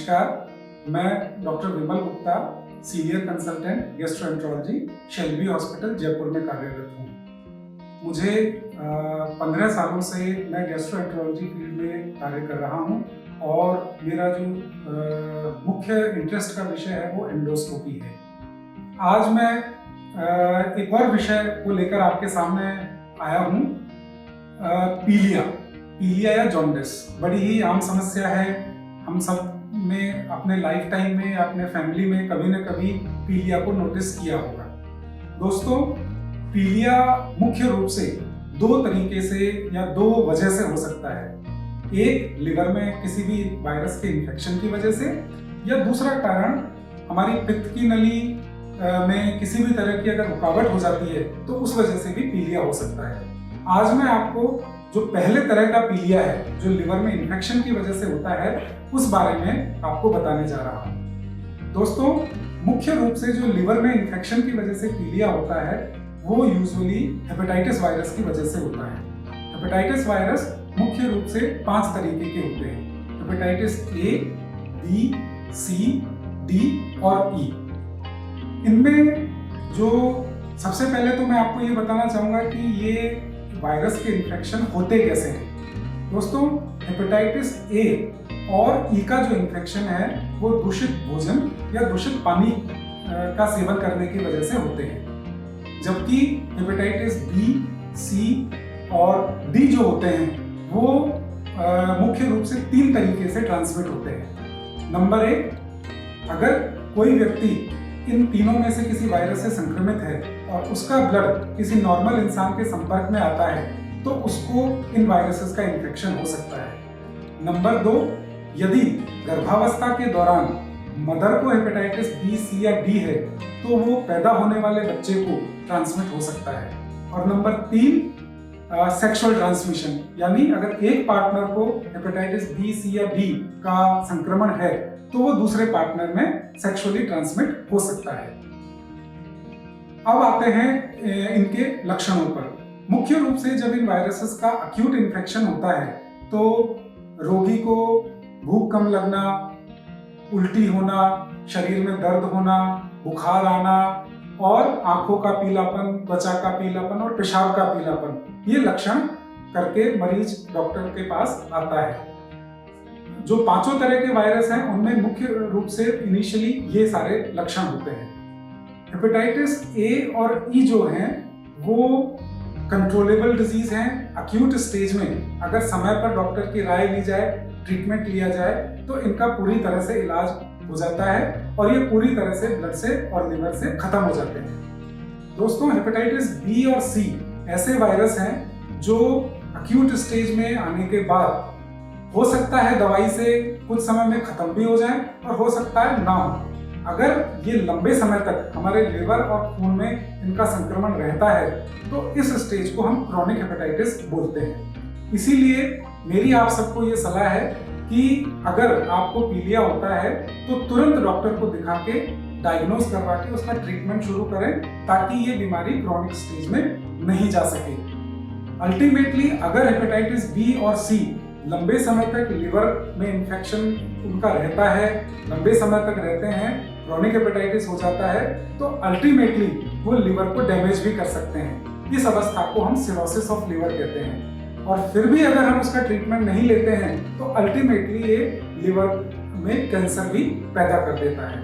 नमस्कार, मैं doctor Vimal Gupta, senior consultant gastroenterology, Shalby hospital Jaipur में कार्यरत हूँ। मुझे 15 सालों से मैं गैस्ट्रोएंटरोलॉजी फील्ड में कार्य कर रहा हूँ और मेरा जो मुख्य इंटरेस्ट का विषय है वो एंडोस्कोपी है। आज मैं एक और विषय को लेकर आपके सामने आया हूँ। पीलिया या जॉन्डिस बड़ी ही आम समस्या है। हम सब ने अपने लाइफ टाइम में या अपने फैमिली में कभी न कभी पीलिया को नोटिस किया होगा। दोस्तों, पीलिया मुख्य रूप से दो तरीके से या दो वजह से हो सकता है। एक, लिवर में किसी भी वायरस के इन्फेक्शन की वजह से, या दूसरा कारण हमारी पित्त की नली में किसी भी तरह की अगर रुकावट हो जाती है तो उस वजह से भी पीलिया हो सकता है। आज मैं आपको जो पहले तरह का पीलिया है, जो लिवर में इन्फेक्शन की वजह से होता है, उस बारे में आपको बताने जा रहा हूँ। दोस्तों, मुख्य रूप से जो लिवर में इन्फेक्शन की वजह से पीलिया होता है वो यूजुअली हेपेटाइटिस वायरस की वजह से होता है। हेपेटाइटिस वायरस मुख्य रूप से 5 तरीके के होते हैं: hepatitis A, B, C, D और ई। इनमें जो सबसे पहले तो मैं आपको ये बताना चाहूँगा कि ये वायरस के इन्फेक्शन होते कैसे हैं। दोस्तों, हेपेटाइटिस ए और ई का जो इन्फेक्शन है वो दूषित भोजन या दूषित पानी का सेवन करने की वजह से होते हैं, जबकि हेपेटाइटिस बी, सी और डी जो होते हैं वो मुख्य रूप से 3 तरीके से ट्रांसमिट होते हैं। नंबर 1, अगर कोई व्यक्ति इन तीनों में से किसी वायरस से संक्रमित है और उसका ब्लड किसी नॉर्मल इंसान के संपर्क में आता है तो उसको इन वायरसेस का इन्फेक्शन हो सकता है। नंबर 2, यदि गर्भावस्था के दौरान मदर को हेपेटाइटिस बी, सी या डी है तो वो पैदा होने वाले बच्चे को ट्रांसमिट हो सकता है। और नंबर 3, सेक्सुअल ट्रांसमिशन, यानी अगर एक पार्टनर को हेपेटाइटिस बी, सी या डी का संक्रमण है तो वो दूसरे पार्टनर में सेक्सुअली ट्रांसमिट हो सकता है। अब आते हैं इनके लक्षणों पर। मुख्य रूप से जब इन वायरसेस का अक्यूट इन्फेक्शन होता है तो रोगी को भूख कम लगना, उल्टी होना, शरीर में दर्द होना, बुखार आना और आंखों का पीलापन, त्वचा का पीलापन और पेशाब का पीलापन, ये लक्षण करके मरीज डॉक्टर के पास आता है। जो 5 तरह के वायरस हैं उनमें मुख्य रूप से इनिशियली ये सारे लक्षण होते हैं। हेपेटाइटिस ए और ई जो हैं वो कंट्रोलेबल डिजीज हैं। अक्यूट स्टेज में अगर समय पर डॉक्टर की राय ली जाए, ट्रीटमेंट लिया जाए तो इनका पूरी तरह से इलाज हो जाता है और ये पूरी तरह से ब्लड से और लिवर से खत्म हो जाते हैं। दोस्तों, हेपेटाइटिस बी और सी ऐसे वायरस हैं जो अक्यूट स्टेज में आने के बाद हो सकता है दवाई से कुछ समय में खत्म भी हो जाए और हो सकता है ना हो। अगर ये लंबे समय तक हमारे लिवर और खून में इनका संक्रमण रहता है तो इस स्टेज को हम क्रोनिक हेपेटाइटिस बोलते हैं। इसीलिए मेरी आप सबको ये सलाह है कि अगर आपको पीलिया होता है तो तुरंत डॉक्टर को दिखा के डायग्नोज करवा के उसका ट्रीटमेंट शुरू करें ताकि ये बीमारी क्रोनिक स्टेज में नहीं जा सके। अल्टीमेटली अगर हेपेटाइटिस बी और सी लंबे समय तक लिवर में इन्फेक्शन उनका रहता है, लंबे समय तक रहते हैं, क्रोनिक हेपेटाइटिस हो जाता है तो अल्टीमेटली वो लिवर को डैमेज भी कर सकते हैं। इस अवस्था को हम सिरोसिस ऑफ लिवर कहते हैं और फिर भी अगर हम उसका ट्रीटमेंट नहीं लेते हैं तो अल्टीमेटली ये लिवर में कैंसर भी पैदा कर देता है।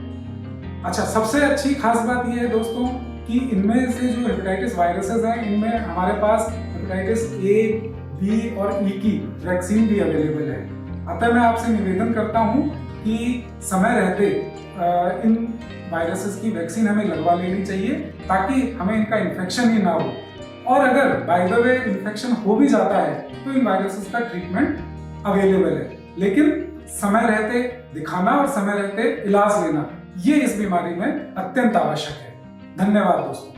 अच्छा, सबसे अच्छी खास बात यह है दोस्तों कि इनमें से जो हेपेटाइटिस वायरसेस हैं इनमें हमारे पास हेपेटाइटिस ए, बी और ई की वैक्सीन भी अवेलेबल है। अतः मैं आपसे निवेदन करता हूं कि समय रहते इन वायरसेस की वैक्सीन हमें लगवा लेनी चाहिए ताकि हमें इनका इन्फेक्शन ही ना हो। और अगर बाय द वे इन्फेक्शन हो भी जाता है तो इन वायरसेस का ट्रीटमेंट अवेलेबल है, लेकिन समय रहते दिखाना और समय रहते इलाज लेना, ये इस बीमारी में अत्यंत आवश्यक है। धन्यवाद दोस्तों।